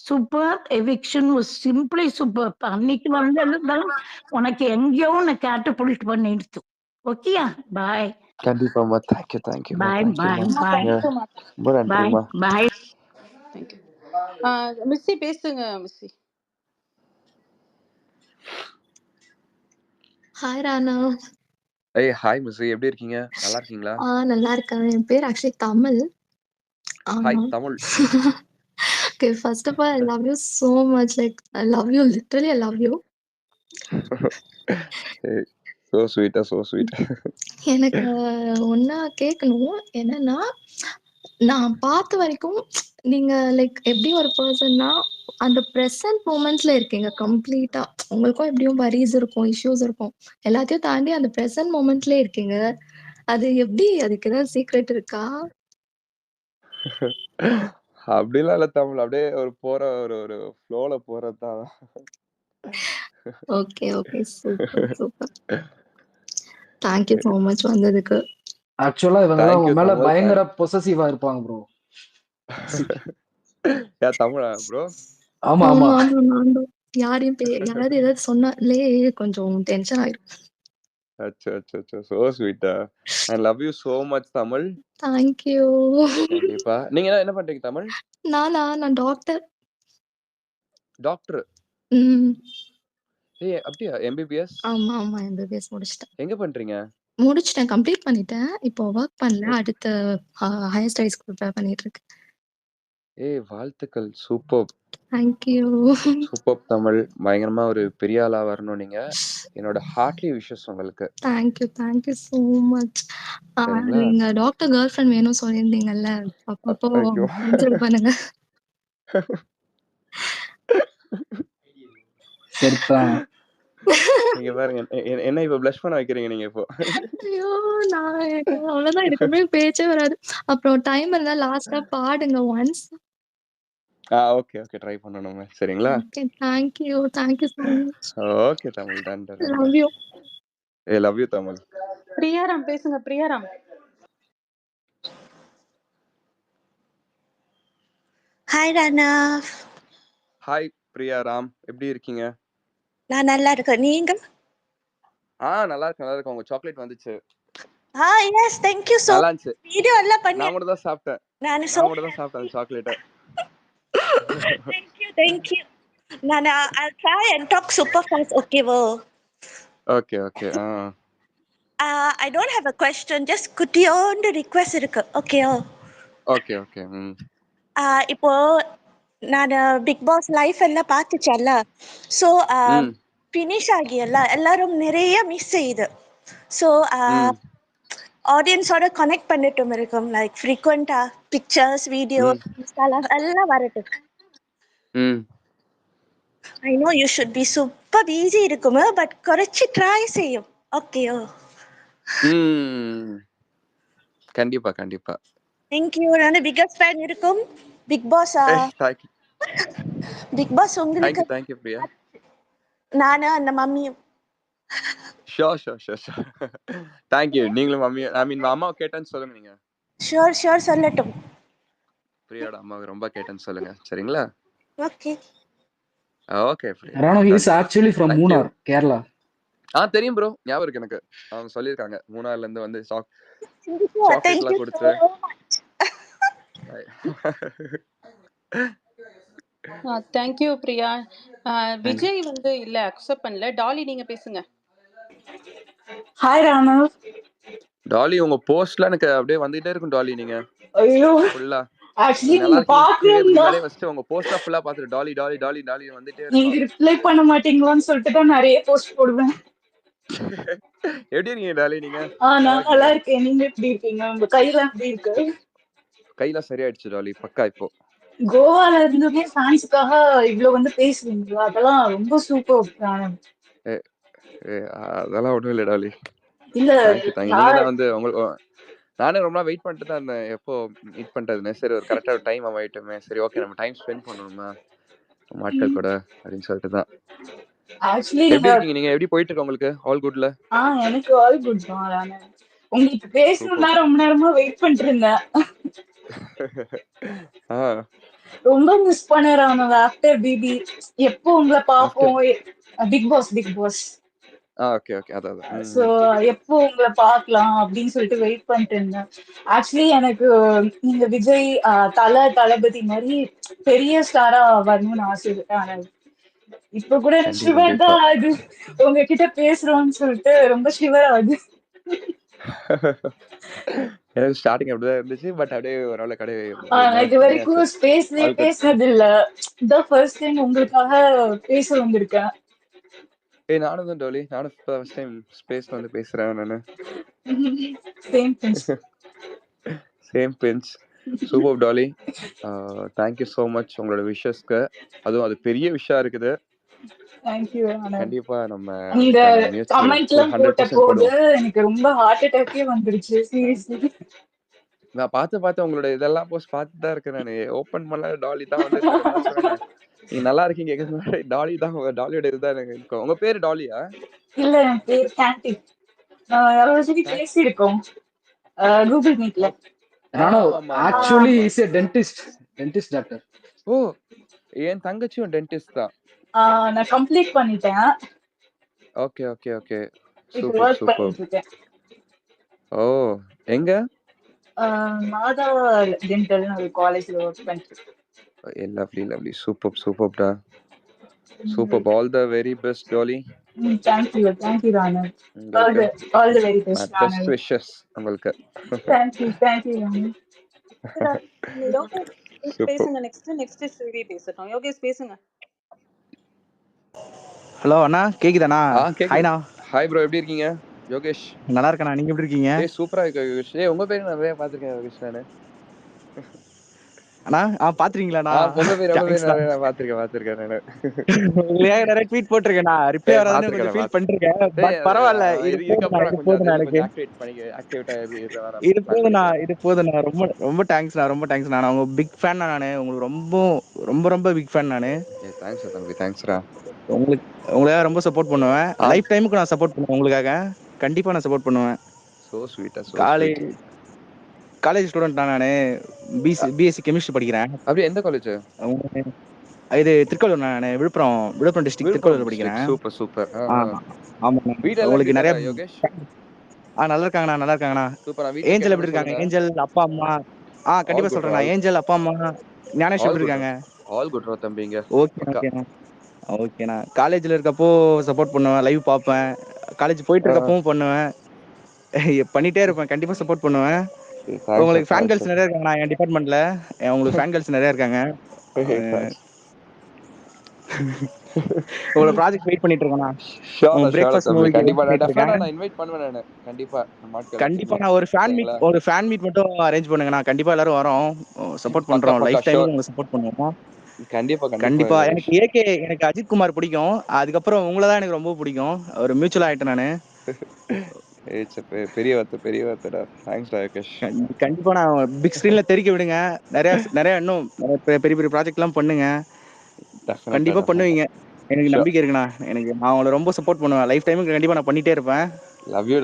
super, eviction was simply super. அன்னைக்கு வந்ததுதான் உனக்கு எங்கேயோ உன்னை கேட்டபுல்ட் பண்ணிடுச்சு. ஓகேயா? பாய். கண்டிப்பாம்மா. தேங்க்யூமா. பாய் பாய் தேங்க்யூமா. பாய் ரொம்ப பாய் நன்றிம்மா. பாய். தேங்க்யூ. மிஸ்ஸி பேசுங்க மிஸ்ஸி. ஹாய் ராணா. ஏய் ஹாய் மிஸ், எப்படி இருக்கீங்க? நல்லா இருக்கீங்களா? நல்லா இருக்கேன். என் பேர் actually Tamil. Hi Tamil. Okay, first of all I love you so much. Like I love you, literally I love you. So sweet. எனக்கு ஒன்னா கேட்கணும். என்னன்னா, நான் பார்த்த வரைக்கும் நீங்க லைக் எப்படி ஒரு பர்சன்னா அந்த ப்ரெசன்ட் மூமெண்ட்ஸ்ல இருக்கீங்க கம்ப்ளீட்டா. உங்களுக்கும் எப்படியும் வரிஸ் இருக்கும், இஷ்யூஸ் இருக்கும், எல்லாத்தையும் தாண்டி அந்த ப்ரெசன்ட் மூமெண்ட்லயே இருக்கீங்க. அது எப்படி? அதுக்கு ஏதாவது சீக்ரெட் இருக்கா? அப்படிலாம் இல்ல தமிழ். அப்படியே ஒரு ஃப்ளோல போறதுதான். Okay super. Thank you so much வந்ததுக்கு. ஆக்சுவலா இவங்கலாம் தேங்க்யூ உங்க மேல தமிழ். பயங்கர பொசசிவா இருப்பாங்க ப்ரோ. தமிழா ப்ரோ? ஆமா ஆமா. நானும் யாரையும் யாராவது ஏதாவது சொன்னாலே கொஞ்சம் டென்ஷன் ஆயிரும். அச்சோ so sweet. I love you so much Tamil. Thank you. கண்டிப்பா. நீங்க என்ன பண்றீங்க தமிழ்? நான் டாக்டர். டாக்டர்? ஏய் அப்படியா? எம்பிபிஎஸ்? ஆமா எம்பிபிஎஸ் முடிச்சிட்டேன். எங்க பண்றீங்க? முடிச்சிட்டேன், கம்ப்ளீட் பண்ணிட்டேன். இப்போ ஒர்க் பண்ணல. அடுத்த ஹையர் ஸ்டடீஸ்க்கு ப்ரிப்பேர் பண்ணிட்டு இருக்கேன். ஏய் வாழ்த்துக்கள். Super thank you. சூப்பர் தமிழ். பயங்கரமா ஒரு பெரிய ஆளா வரணும் நீங்க. என்னோட ஹார்ட்லி விஷஸ் உங்களுக்கு. Thank you so much. சரிங்களா? நீங்க டாக்டர் கேர்ள் ஃப்ரெண்ட் வேணும் சொல்லியிருந்தீங்கல்ல, அப்பப்போ ஐயோ. கன்சிடர் பண்ணுங்க. செத்தான். நீங்க பாருங்க என்ன இப்ப ப்ளஷ் பண்ண வைக்கிறீங்க நீங்க இப்போ. ஐயோ, நான் அவ்வளவுதான், எனக்கு அப்படியே பேச்சே வராது. அப்புறம் டைம் இருந்தா லாஸ்டா பாடுங்க ஒன்ஸ். ஓகே ட்ரை பண்ணணுமே. சரிங்களா? Okay, thank you so much. Okay Tamil. Done. Love you. Love you Tamil. Priyaram பேசுங்க. பிரியாராம். ஹாய் ராணா. ஹாய் பிரியா ராம், எப்படி இருக்கீங்க? நான் நல்லா இருக்கேன். நீங்க? நல்லா இருக்கேன். உங்க சாக்லேட் வந்துச்சு. எஸ், thank you so நல்லா இருந்துச்சு. வீடியோ எல்லாம் பண்ணி நான் மட்டும் தான் சாப்பிட்டேன். நான் சாக்லேட்டை. thank you I'll try and talk super fast. Okay, wo. Okay, okay. I don't have a question. Just குட்டியோண்டு request இருக்கு. Okay, okay, okay. இப்போ நான் பிக் பாஸ் லைஃப் எல்லாம் பார்த்துச்சல்ல. ஸோ ம். ஃபினிஷ் ஆகியல்ல எல்லாரும் நிறைய மிஸ் செய்யுது. ஸோ ம். ஆடியன்ஸோட கனெக்ட் பண்ணிட்டும் இருக்கும். லைக் ஃப்ரீக்வெண்டா பிக்சர்ஸ், வீடியோ, ம். இன்ஸ்டால எல்லாம் வரட்டும். ம். I know you should be super busy இருக்கும். பட் குறைச்சி ட்ரை செய்யும். ஓகேயோ? ம். கண்டிப்பா, கண்டிப்பா. தேங்க்யூ. நான் பிக்கஸ்ட் ஃபேன் இருக்கும். Big boss thank you. Big boss உங்களுக்கு தேங்க் யூ பிரியா. நானு அந்த மம்மியும். ஷோர். Thank you. நீங்களும் மம்மி அம்மாவை கேட்டேன்னு சொல்லுங்க நீங்க. ஷூர் சொல்லட்டும். பிரியாவோட அம்மாவை ரொம்ப கேட்டேன்னு சொல்லுங்க. சரிங்களா? Okay. Okay Priya. Rano, he is actually from Munnar, Kerala. தெரியும் ப்ரோ. ஞாபகம் இருக்கு எனக்கு. அவங்க சொல்லியிருக்காங்க. மூணார்ல இருந்து வந்து Thank சாக்லேட்லாம் you கொடுத்து. so much. Thank you Priya. Vijay வந்து இல்ல அக்செப்ட் பண்ணல. டாலி நீங்க பேசுங்க. ஹாய் ராணா. டாலி உங்க போஸ்ட்ல எனக்கு அப்படியே வந்துட்டே இருக்கும் டாலி. நீங்க ஐயோ ஃபுல்லா ஆக்சுவலி நல்லா நீங்க பாக்கணும் முன்னாடியே ஃபர்ஸ்ட் உங்க போஸ்ட்ல ஃபுல்லா பார்த்துட்டு டாலி வந்துட்டே நீங்க இருக்கும். ரிப்ளை பண்ண மாட்டீங்களான்னு சொல்லிட்டு தான் நிறைய போஸ்ட் போடுவேன். எப்படி இருக்கீங்க டாலி நீங்க? நான் நல்லா இருக்கேன். நீங்க எப்படி இருக்கீங்க? உங்க கையெல்லாம் எப்படி இருக்கு? கையெல்லாம் சரியாயிடுச்சு டாலி. பக்கா இப்போ. கோவால இருந்துமே ஃபேன்ஸுக்காக இவ்வளவு வந்து பேசுவீங்களா? அதெல்லாம் ரொம்ப சூப்பர். அதெல்லாம் ஒண்ணும் இல்லை டாலி. இல்ல தேங்க்யூ. நீங்க தான் வந்து உங்களுக்கு நானே ரொம்ப நாள் வெயிட் பண்ணிட்டு தான் இருந்தேன். எப்போ மீட் பண்றதுன்னு. சரி ஒரு கரெக்டா ஒரு டைம் ஆயிட்டுமே. சரி ஓகே நம்ம டைம் ஸ்பெண்ட் பண்ணணுமா ஆட்கள் கூட அப்படின்னு சொல்லிட்டு தான். ஆக்சுவலி எப்படி இருக்கீங்க நீங்க? எப்படி போயிட்டு இருக்கு உங்களுக்கு? ஆல் குட்ல? எனக்கு ஆல் குட் தான். உங்களுக்கு பேசணும்னா ரொம்ப நேரமா வெயிட் பண்ணிட்டு இருந்தேன். ரொம்ப மிஸ் பண்ணறானோ ஆஃப்டர் பிபி. எப்போ உங்களை பாப்போம்? Big boss. ஓகே அதான். சோ எப்போ உங்களை பார்க்கலாம் அப்படின்னு சொல்லிட்டு வெயிட் பண்ணிட்டு இருந்தேன். ஆக்சுவலி எனக்கு நீங்க விஜய் தளபதி மாதிரி பெரிய ஸ்டாரா வரணும்னு ஆசை இருக்கு. ஆனா இப்ப கூட ஷிவர் தான் ஆகுது. உங்ககிட்ட பேசுறோம்னு சொல்லிட்டு ரொம்ப ஷிவர் ஆகுது. எனக்கு ஸ்டார்டிங் அப்படிதான் இருந்துச்சு. பட் அப்படியே ஒரு கடை இது வரைக்கும் பேசினது இல்ல. இதான் ஃபர்ஸ்ட் டைம் உங்களுக்காக பேச வந்திருக்கேன். நானும் தான் டாலி. நானும் ஃபர்ஸ்ட் டைம் ஸ்பேஸ்ல வந்து பேசுறேன் நானு. Same pinch. Super Dolly. Thank you so much உங்களோட விஷஸ்க்கு. அதுவும் அது பெரிய விஷயம் இருக்குது. கண்டிப்பா நம்ம நீங்க கமெண்ட்லாம் போட்ட போது எனக்கு ரொம்ப ஹார்ட் அட்டாக்கே வந்துருச்சு சீரியஸ்லி. நான் பார்த்து உங்களோட இதெல்லாம் போஸ்ட் பார்த்து தான் இருக்கேன். நான் ஓபன் பண்ணல டாலி தான் வந்து நீங்க நல்லா இருக்கீங்க கேக்குறது டாலி தான். டாலியோட இதுதான் எனக்கு இருக்கும். உங்க பேரு டாலியா? இல்ல என் பேர் கேண்டி. நான் பேசியிருக்கோம் கூகுள் மீட்ல. Actually is a dentist doctor. ஓ என் தங்கச்சியும் டென்டிஸ்ட் தான். நான் கம்ப்ளீட் பண்ணிட்டேன். Okay super. ஓ எங்க? மாதா டென்டல் ஒரு காலேஜ்ல வர்க் பண்ணிட்டேன். லவ்லி சூப்பர்டா. Super. All the very best Dolly. Thank you Rana. All the very best Rana. Best wishes உங்களுக்கு. Thank you Rana. பேசுங்க. நெக்ஸ்ட் ஸ்ரீவி பேசட்டும். யோகேஷ் பேசுங்க. ஹலோ அண்ணா கேக்குதாண்ணா? ஹாய்ண்ணா. ஹாய் ப்ரோ, எப்படி இருக்கீங்க? யோகேஷ் நல்லா இருக்கண்ணா. நீங்க எப்படி இருக்கீங்க? சூப்பரா இருக்கு யோகேஷ். உங்க பேரு நிறைய பாத்திருக்கேன் யோகேஷ் நானு. அண்ணா பாத்துறீங்களாண்ணா? உங்க பேரு நிறைய பாத்திருக்கேன் நானு. உங்களையா நிறைய ட்வீட் போட்டிருக்கேன்ண்ணா. ரிப்ளை வராதுன்னு கொஞ்சம் ஃபீல் பண்ணிருக்கேன். பட் பரவாயில்ல. இது போதுண்ணா எனக்கு. இது போதுண்ணா. ரொம்ப தேங்க்ஸ்ண்ணா. நான் உங்க பிக் ஃபேன் நானு. உங்களுக்கு ரொம்ப பிக் ஃபேன் நானு. தேங்க்ஸ் தம்பி. தேங்க்ஸ்டா. உங்களை ரொம்ப சப்போர்ட் பண்ணுவேன். லைஃப் டைமுக்கு நான் சப்போர்ட் பண்ணுவேன். உங்களுக்காக கண்டிப்பா நான் சப்போர்ட் பண்ணுவேன். சோ ஸ்வீட்டா. காலேஜ் ஸ்டூடெண்ட் தான் நானு. பிஎஸ்சி கெமிஸ்ட்ரி படிக்கிறேன். அப்படியே எந்த காலேஜ்? இது திருக்கோளூர். நான் விழுப்புரம் டிஸ்ட்ரிக்ட் திருக்கோளூர் படிக்கிறேன். சூப்பர். ஆமா. உங்களுக்கு நிறைய யோகேஷ் நல்லா இருக்காங்கண்ணா. ஏஞ்சல் எப்படி இருக்காங்க? ஏஞ்சல் அப்பா அம்மா கண்டிப்பா சொல்றேன். ஏஞ்சல் அப்பா அம்மா ஞானேஷ் எப்படி இருக்காங்க? ஆல் குட் ரோ தம்பிங்க. ஓகேண்ணா. ஓகேண்ணா. காலேஜ்ல இருக்கப்போ சப்போர்ட் பண்ணுவேன், லைவ் பார்ப்பேன். காலேஜ் போயிட்டு ஆ. இருக்கப்பவும் பண்ணுவேன். பண்ணிட்டே இருப்பேன். கண்டிப்பா சப்போர்ட் பண்ணுவேன். தேங்க்ஸ் உங்களுக்கு ஃபேன் தேங்க்ஸ். கேர்ள்ஸ் நிறைய இருக்காங்கண்ணா என் டிபார்ட்மெண்ட்ல. உங்களுக்கு ஃபேன் கேர்ள்ஸ் நிறைய இருக்காங்க. தேங்க்ஸ். உங்களோட ப்ராஜெக்ட் வெயிட் பண்ணிட்டு இருக்கேண்ணா. ஷோர்டா உங்க ஷோர்டா பிரேக்ஃபாஸ்ட் தம்பி. மூவிக்கு வெயிட் கண்டிப்பா பண்ணிட்டு டெஃபினட்டா இருக்கேன். நான் இன்வைட் பண்ணுவேன் நானு. கண்டிப்பா நம்ம ஆட்கள் கண்டிப்பா எல்லாத்தையுமே. நான் ஒரு சரிங்களா? ஃபேன் மீட் மட்டும் அரேஞ்ச் பண்ணுங்கண்ணா. கண்டிப்பா எல்லாரும் வரோம். சப்போர்ட் பக்கா பண்றோம். பக்கா லைஃப் டைமுக்கு ஷோர். உங்களுக்கு சப்போர்ட் பண்ணுவோம். கண்டிப்பா கண்டிப்பா கண்டிப்பா. யோகேஷ். எனக்கு அஜித் குமார் பிடிக்கும். அதுக்கப்புறம் உங்களை தான் எனக்கு ரொம்ப பிடிக்கும். ஒரு மியூச்சுவல் ஆயிட்டேன் நானு. பெரிய வார்த்தைடா. தேங்க்ஸ்டா யோகேஷ். கண்டிப்பா நான் பிக் ஸ்கிரீன்ல தெரிக்க விடுங்க. நிறைய நிறைய இன்னும் நிறைய பெரிய பெரிய ப்ராஜெக்ட் எல்லாம் பண்ணுங்க. டெஃபினட்டா கண்டிப்பா டெஃபினட்டா. பண்ணுவீங்க. எனக்கு ஷோர். நம்பிக்கை இருக்குண்ணா. நான் உங்களை ரொம்ப சப்போர்ட் பண்ணுவேன். லைஃப் டைமுக்கு கண்டிப்பா நான் பண்ணிட்டே இருப்பேன். Love you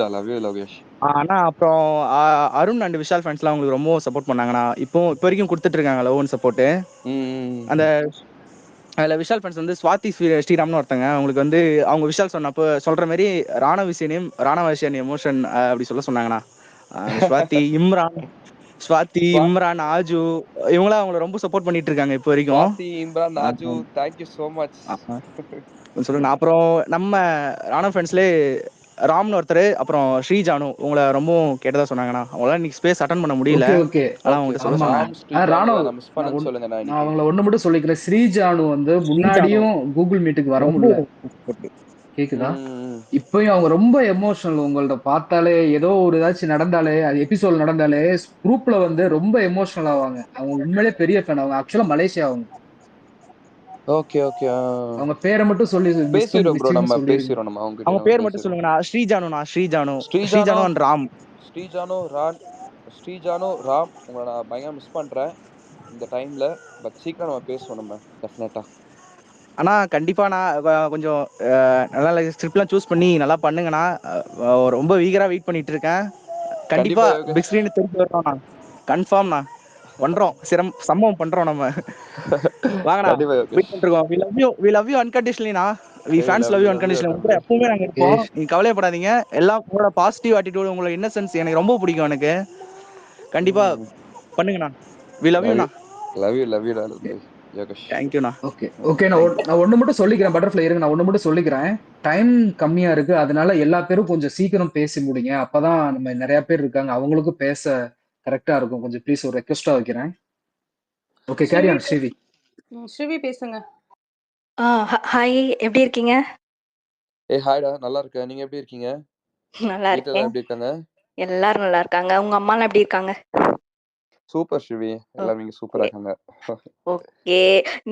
Lokesh. ஆனா அப்புறம் அருண் அண்ட் விஷால் ஃபேன்ஸ்லாம் உங்களுக்கு ரொம்ப சப்போர்ட் பண்ணாங்கண்ணா. இப்போ வரைக்கும் கொடுத்துட்டு இருக்காங்க லவ் அண்ட் சப்போர்ட். அந்த அதுல விஷால் ஃபேன்ஸ் வந்து ஸ்வாதி ஸ்ரீராம்னு ஒருத்தங்க. அவங்களுக்கு வந்து அவங்க விஷால் சொன்னப்போ சொல்ற மாதிரி ராணவசியன் எமோஷன் அப்படி சொன்னாங்கண்ணா. ஸ்வாதி இம்ரான் ஆஜு இவங்களாம் அவங்களை ரொம்ப சப்போர்ட் பண்ணிட்டு இருக்காங்க இப்போ வரைக்கும். Swathi Imran Aju thank you so much. சொல்லுங்க. அப்புறம் நம்ம ராணவ ஃபேன்ஸ்லேயே ராம்னு ஒருத்தர், அப்புறம் ஸ்ரீஜானு உங்களை ரொம்ப கேட்டதா சொன்னாங்கண்ணா. அவங்களால இன்னைக்கு ஸ்பேஸ் அட்டன் பண்ண முடியல. Okay okay. அதான் அவங்க சொல்ல ஆமா சொன்னாங்க. ராணவ், நான் மிஸ் பண்ணேன்னு சொல்லுங்க. நான் அவங்கள ஒண்ணு மட்டும் சொல்லிக்கிறேன். ஸ்ரீஜானு வந்து ஸ்ரீஜானு முன்னாடியும் கூகுள் மீட்டுக்கு வர ரொம்ப முடியல. கேக்குதா? இப்பயும் அவங்க ரொம்ப எமோஷனல். உங்கள்ட்ட பார்த்தாலே ஏதோ ஒரு ஏதாச்சும் நடந்தாலே, அது எபிசோட் நடந்தாலே குரூப்ல வந்து ரொம்ப எமோஷனல் ஆவாங்க. அவங்க உண்மையிலே பெரிய ஃபேன். அவங்க ஆக்சுவலா மலேசியா அவங்க. Okay okay. அவங்க பேரை மட்டும் சொல்லி மிஸ் பண்ணி பேசிரோம் ப்ரோ. நம்ம சொல்லிருங்க. பேசிரோம். நம்ம அவங்க அவங்க கிட்ட பேர் மட்டும் பேசிரோம். சொல்லுங்கண்ணா. ஸ்ரீஜானு ஸ்ரீஜானோ அண்ட் ராம். ஸ்ரீஜானு ராம் உங்களை நான் பயங்கர மிஸ் பண்றேன் இந்த டைம்ல. பட் சீக்கிரம் நம்ம பேசுவோம் நம்ம டெஃபினட்டா. ஆனா கண்டிப்பா நான் கொஞ்சம் நல்லா ஸ்கிரிப்ட்லாம் சூஸ் பண்ணி நல்லா பண்ணுங்கண்ணா. ரொம்ப வீகரா வெயிட் பண்ணிட்டு இருக்கேன். கண்டிப்பா பிக் ஸ்கிரீன் திருப்பி வரோம்ண்ணா. கன்ஃபார்ம்ண்ணா. பண்றோம். சம்பவம் பண்றோம் நம்ம. வாங்கண்ணா. வெயிட் பண்ணிருக்கோம். we love you unconditionally-ண்ணா. we fans love you unconditionally. எப்பவுமே நாங்க இருப்போம். நீங்க கவலைப்படாதீங்க. எல்லாம் உங்களோட பாசிட்டிவ் ஆட்டிடியூட், உங்களோட இன்னசென்ஸ் எனக்கு ரொம்ப பிடிக்கும். எனக்கு கண்டிப்பா பண்ணுங்கண்ணா. we love you-ண்ணா. Love you Yogesh. Thank you-ண்ணா. ஓகே. நான் ஒண்ணு மட்டும் சொல்லிக்கிறேன். பட்டர்ஃப்ளை இருங்க. நான் ஒண்ணு மட்டும் சொல்லிக்கிறேன். டைம் கம்மியா இருக்கு. அதனால எல்லா பேரும் கொஞ்சம் சீக்கிரம் பேசி முடிங்க. அப்பதான் நம்ம நிறைய பேர் இருக்காங்க. அவங்களுக்கும் பேச கரெக்டா இருக்கும். கொஞ்சம் ப்ளீஸ் ஒரு ரெக்வெஸ்டா வைக்கிறேன். Okay, carry on Srivi. Srivi பேசுங்க. ஹாய், எப்படி இருக்கீங்க? ஹாய்டா, நல்லா இருக்கேன். நீங்க எப்படி இருக்கீங்க? நல்லா வீட்ல எல்லாம் இருக்கேன். எப்படி இருக்காங்க? எல்லாரும் நல்லா இருக்காங்க. உங்க அம்மாலாம் எப்படி இருக்காங்க? சூப்பர் ஸ்ரீவி. எல்லாரும் இங்க சூப்பரா இருக்காங்க. ஓகே.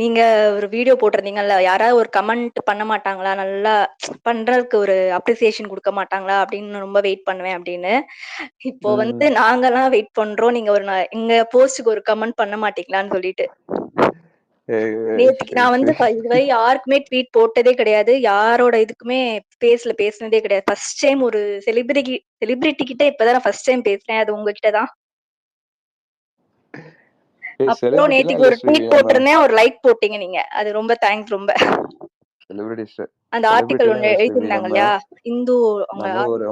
நீங்க ஒரு வீடியோ போட்டிருந்தீங்கல்ல, யாராவது ஒரு கமெண்ட் பண்ண மாட்டாங்களா, நல்லா பண்றதுக்கு ஒரு அப்ரிசியேஷன் கொடுக்க மாட்டாங்களா அப்படின்னு ரொம்ப வெயிட் பண்ணுவேன் அப்படின்னு. இப்போ வந்து நாங்கெல்லாம் வெயிட் பண்றோம். நீங்க எங்க போஸ்டுக்கு ஒரு கமெண்ட் பண்ண மாட்டீங்களான்னு சொல்லிட்டு. நேத்துக்கு நான் வந்து இதுவரை யாருக்குமே ட்வீட் போட்டதே கிடையாது. யாரோட இதுக்குமே ஸ்பேஸ்ல பேசினதே கிடையாது. ஃபர்ஸ்ட் டைம் ஒரு செலிபிரிட்டி கிட்ட இப்பதான் ஃபர்ஸ்ட் டைம் பேசுறேன். அது உங்ககிட்ட தான். அப்புறம் நேத்துக்கு ஒரு ட்வீட் போட்டிருந்தேன். ஒரு லைக் போட்டீங்க நீங்க. அது ரொம்ப தேங்க்ஸ். ரொம்ப அந்த ஆர்டிகல் ஒண்ணு எழுதிருந்தாங்க இல்லையா, இந்து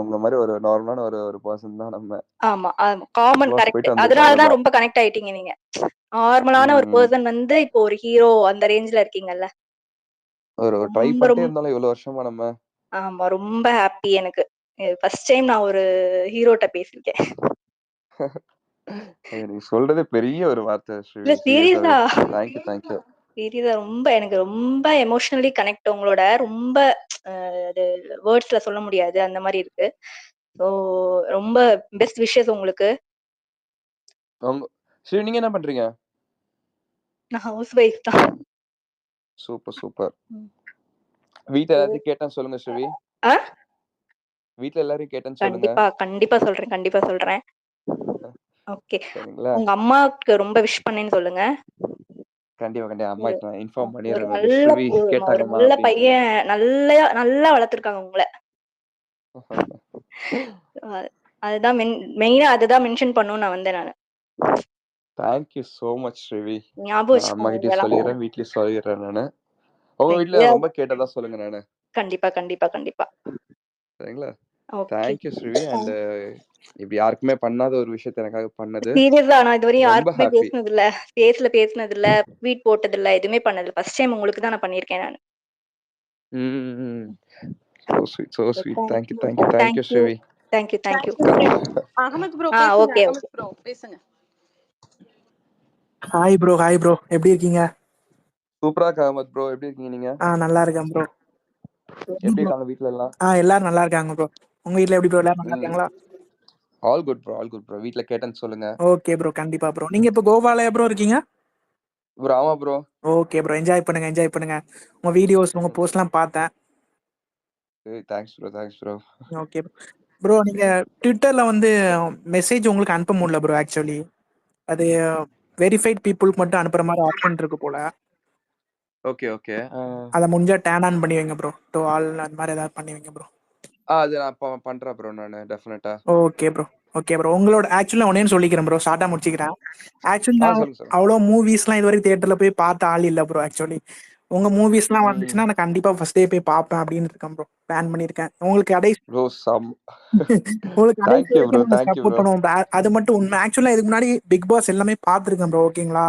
உங்க மாதிரி ஒரு நார்மலான ஒரு பர்சன் தான் நம்ம. ஆமா, காமன் கரெக்ட். அதனாலதான் ரொம்ப கனெக்ட் ஆயிட்டீங்க நீங்க. நார்மலான ஒரு பர்சன் வந்து இப்போ ஒரு ஹீரோ அந்த ரேஞ்ச்ல இருக்கீங்கல்ல. ஒரு ட்ரை பண்ணிட்டே இருந்தாலும் இவ்வளவு வருஷமா நம்ம. ஆமா, ரொம்ப ஹாப்பி எனக்கு. ஃபர்ஸ்ட் டைம் நான் ஒரு ஹீரோட்ட பேசிருக்கேன். நீ சொல்றது பெரிய ஒரு வார்த்தை ஸ்ரீவி. இல்ல சீரியஸா. Thank you. சீரியஸா எனக்கு ரொம்ப எமோஷனலி கனெக்ட் உங்களோட. ரொம்ப அது வேர்ட்ஸ்ல சொல்ல முடியாது, அந்த மாதிரி இருக்கு. ஸோ ரொம்ப பெஸ்ட் விஷஸ் உங்களுக்கு. ஸ்ரீவி, நீங்க என்ன பண்றீங்க? நான் ஹவுஸ் வைஃப் தான். சூப்பர். வீட்ல எல்லாத்தையும் கேட்டேன்னு சொல்லுங்க ஸ்ரீவி. வீட்ல எல்லாரையும் கேட்டேன்னு சொல்லுங்க. கண்டிப்பா சொல்றேன். ஓகே. உங்க அம்மாவுக்கு ரொம்ப விஷ் பண்ணேன்னு சொல்லுங்க. கண்டிப்பா அம்மா கிட்ட நான் இன்ஃபார்ம் பண்ணிடுறேன். ஒரு நல்ல பையன், நல்லா வளர்த்திருக்காங்க உங்களை. அதுதான் மெயினா அதுதான் மென்ஷன் பண்ணணும்னு நான் வந்தேன் நானு. Thank you so much Srivi. ஞாபகம் அம்மா கிட்ட சொல்லிடுறேன், வீட்லயே சொல்லிடுறேன் நானு. உங்க வீட்ல ரொம்ப கேட்டதா சொல்லுங்க நானு. கண்டிப்பா. சரிங்களா? Thank you Srivi. அண்ட் இப்படி யாருக்குமே பண்ணாத ஒரு விஷயத்தை எனக்காக பண்ணது. சீரியஸா நான் இதுவரையும் யாருக்குமே பேசினது இல்ல, பேசனது இல்ல, ட்வீட் போட்டது இல்ல, எதுவுமே பண்ணது இல்ல. ஃபர்ஸ்ட் டைம் உங்களுக்கு தான் நான் பண்ணிருக்கேன் நானு. ம். So sweet, so sweet. Thank thank you Srivi. You. Ahmed bro பேசுங்க. ஓகே அகமது ப்ரோ பேசுங்க. ஹாய் ப்ரோ எப்படி இருக்கீங்க? சூப்பரா இருக்கேன் அகமத் ப்ரோ. எப்படி இருக்கீங்க நீங்க? நல்லா இருக்கேன் ப்ரோ. எப்படி இருக்காங்க வீட்ல எல்லாம்? எல்லாரும் நல்லா இருக்காங்க ப்ரோ. உங்க வீட்ல எப்படி ப்ரோ, எல்லாரும் நல்லா இருக்காங்களா? All good bro. வீட்ல கேட்டேன்னு சொல்லுங்க. ஓகே ப்ரோ, கண்டிப்பா ப்ரோ. நீங்க இப்ப கோவால ப்ரோ இருக்கீங்க? ப்ரோ ஆமா ப்ரோ. ஓகே ப்ரோ, என்ஜாய் பண்ணுங்க. உங்க வீடியோஸ், உங்க போஸ்ட்லாம் பார்த்தேன். Thanks bro. Okay bro. நீங்க ட்விட்டர்ல வந்து மெசேஜ் உங்களுக்கு அனுப்ப முடியல ப்ரோ. ஆக்சுவலி அது வெரிஃபைட் பீப்புளுக்கு மட்டும் அனுப்புற மாதிரி ஆப்ஷன் இருக்கு போல. ஓகே. அதை முடிஞ்சா டேன் ஆன் பண்ணி வைங்க ப்ரோ. டு ஆல் அந்த மாதிரி ஏதாவது பண்ணி வைங்க ப்ரோ. அது நான் பண்றேன் ப்ரோ. நான் டெஃபினட்டா. Okay bro. உங்களோட ஆக்சுவலா ஒன்னே சொல்லிக்கிறேன் ப்ரோ, ஷார்ட்டா முடிச்சுக்கிறேன். ஆக்சுவலி நான் சொல்லுங்க. அவ்வளோ மூவிஸ்லாம் இது வரைக்கும் தியேட்டர்ல போய் பார்த்த ஆள் இல்லை ப்ரோ. ஆக்சுவலி உங்க மூவிஸ்லாம் வந்துச்சுன்னா நான் கண்டிப்பா ஃபர்ஸ்ட் டே போய் பார்ப்பேன் அப்படின்னு இருக்கேன் ப்ரோ. பிளான் பண்ணியிருக்கேன். உங்களுக்கு கடைசி ப்ரோ உங்களுக்கு கடைசி வரைக்கும் நாங்க தேங்க் யூ சப்போர்ட் ப்ரோ. பண்ணுவோம் bro. அது மட்டும் உண்மை. ஆக்சுவலா இதுக்கு முன்னாடி பிக் பாஸ் எல்லாமே பார்த்துருக்கேன் ப்ரோ. ஓகேங்களா?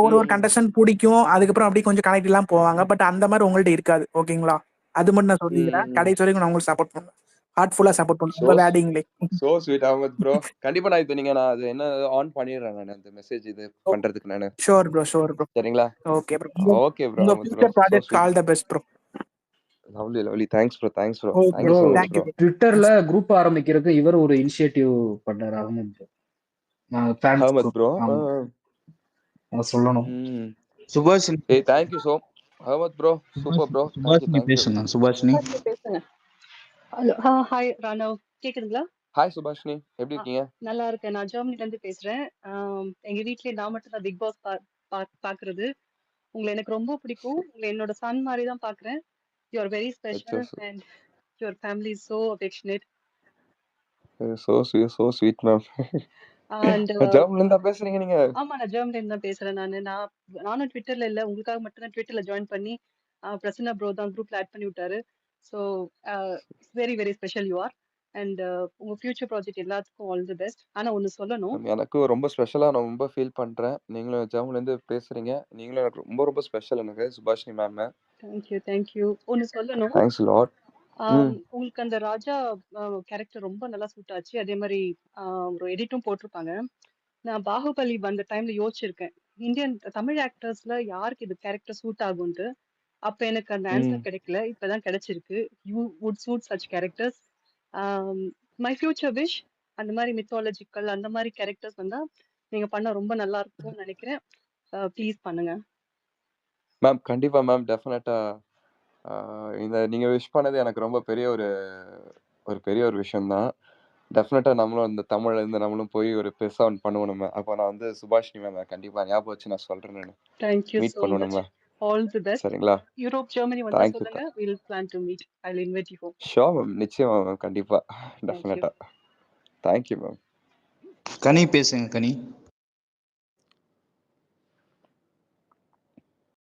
ஒரு கண்டஸ்டன்ட் பிடிக்கும், அதுக்கப்புறம் அப்படியே கொஞ்சம் கனெக்ட் எல்லாம் போவாங்க. பட் அந்த மாதிரி உங்கள்ட்ட இருக்காது. ஓகேங்களா? அது மட்டும் நான் சொல்லிக்கிறேன். கடைசி வரைக்கும் நான் உங்களுக்கு சப்போர்ட் பண்ணுவேன். ஹார்ட்ஃபுல்லா சப்போர்ட் பண்ணுவேன். உங்க வேடிங்லே. So sweet Ahmed bro. கண்டிப்பா நான் இது நான் அது என்ன ஆன் பண்ணிடுறேன். நான் அந்த மெசேஜ் இது பண்றதுக்கு நானு. Sure bro. சரிங்களா? Okay bro. Okay bro. உங்க Ahmed bro. Future project all the best bro. Lovely. Thanks bro. Okay thank you bro so much bro. ட்விட்டர்ல குரூப் ஆரம்பிக்கிறதுக்கு இவர் ஒரு இனிஷியேட்டிவ் பண்ணாரு Ahmed fans Ahmed group. Bro. சொல்லணும். Subhashini thank you so Ahmed bro. Super bro. Subhashini thank you. பேசுங்க. சுபாஷினி பேசுங்க. Hello. Hi Raanav, கேக்குதுங்களா? Hi Subhashini, எப்படி இருக்கீங்க? நல்லா இருக்கேன். நான் ஜெர்மனில இருந்து பேசுறேன். எங்க வீட்லயே நான் மட்டும் தான் பிக் பாஸ் பாக்குறது. உங்களை எனக்கு ரொம்ப பிடிக்கும். உங்களை என்னோட சன் மாதிரி தான் பாக்குறேன். You are very special and your family is so affectionate. So sweet ma'am. And ஜெர்மன்ல இருந்தா பேசுறீங்க நீங்க? ஆமா, நான் ஜெர்மனில இருந்து தான் பேசுறேன். நானும் ட்விட்டர்ல இல்ல, உங்களுக்காக மட்டும் தான் ட்விட்டர்ல ஜாயின் பண்ணி பிரசன்னா ப்ரோ தான் குரூப்ல ஆட் பண்ணி விட்டாரு. So very very special you are. And உங்க ஃபியூச்சர் ப்ராஜெக்ட் எல்லாத்துக்கும் ஆல் தி பெஸ்ட். ஆனா ஒன்னு சொல்லணும், எனக்கு ரொம்ப ஸ்பெஷலா நான் ரொம்ப ஃபீல் பண்றேன். நீங்களும் ஜெர்மன்ல இருந்து பேசுறீங்க. நீங்களும் எனக்கு ரொம்ப ஸ்பெஷல் எனக்கு சுபாஷினி மேம். தேங்க்யூ. ஒன்னு சொல்லணும், தேங்க்ஸ் a lot. உங்களுக்கு அந்த ராஜா கேரக்டர் ரொம்ப நல்லா சூட் ஆச்சு. அதே மாதிரி ஒரு எடிட்டும் போட்டிருப்பாங்க. நான் பாகுபலி வந்த டைம்ல யோசிச்சிருக்கேன், தமிழ் ஆக்டர்ஸ்ல யாருக்கு இது கேரக்டர் சூட் ஆகும்ட்டு. அப்ப எனக்கு அந்த ஆன்சர் கிடைக்கல, இப்பதான் கிடைச்சிருக்கு. You would suit such characters. My future wish அந்த மாதிரி மித்தாலஜிக்கல் அந்த மாதிரி கேரக்டர்ஸ் வந்தா நீங்க பண்ண ரொம்ப நல்லா இருக்கும்னு நினைக்கிறேன். ப்ளீஸ் பண்ணுங்க மேம். கண்டிப்பா மேம், டெஃபினட்டா. இந்த நீங்க விஷ் பண்ணது எனக்கு ரொம்ப பெரிய ஒரு விஷயம் தான். டெஃபினட்டா நம்மளும் இந்த தமிழ்ல இருந்து நம்மளும் போய் ஒரு பெருசா ஒன்று பண்ணுவோம் நம்ம. அப்போ நான் வந்து சுபாஷினி மேம் கண்டிப்பா ஞாபகம் வச்சு நான் சொல்றேன். நான் தேங்க்யூ மீட் ஸோ பண்ணுவோம் மச். நம்ம. All the best. சரிங்களா? யூரோப் ஜெர்மனி வந்தா தேங்க்யூ. சொல்லுங்க, we'll plan to meet. I'll invite you home. Sure ma'am, நிச்சயமா மேம், கண்டிப்பா. Thank you. டெஃபினட்டா. Thank you ma'am. கனி பேசுங்க. கனி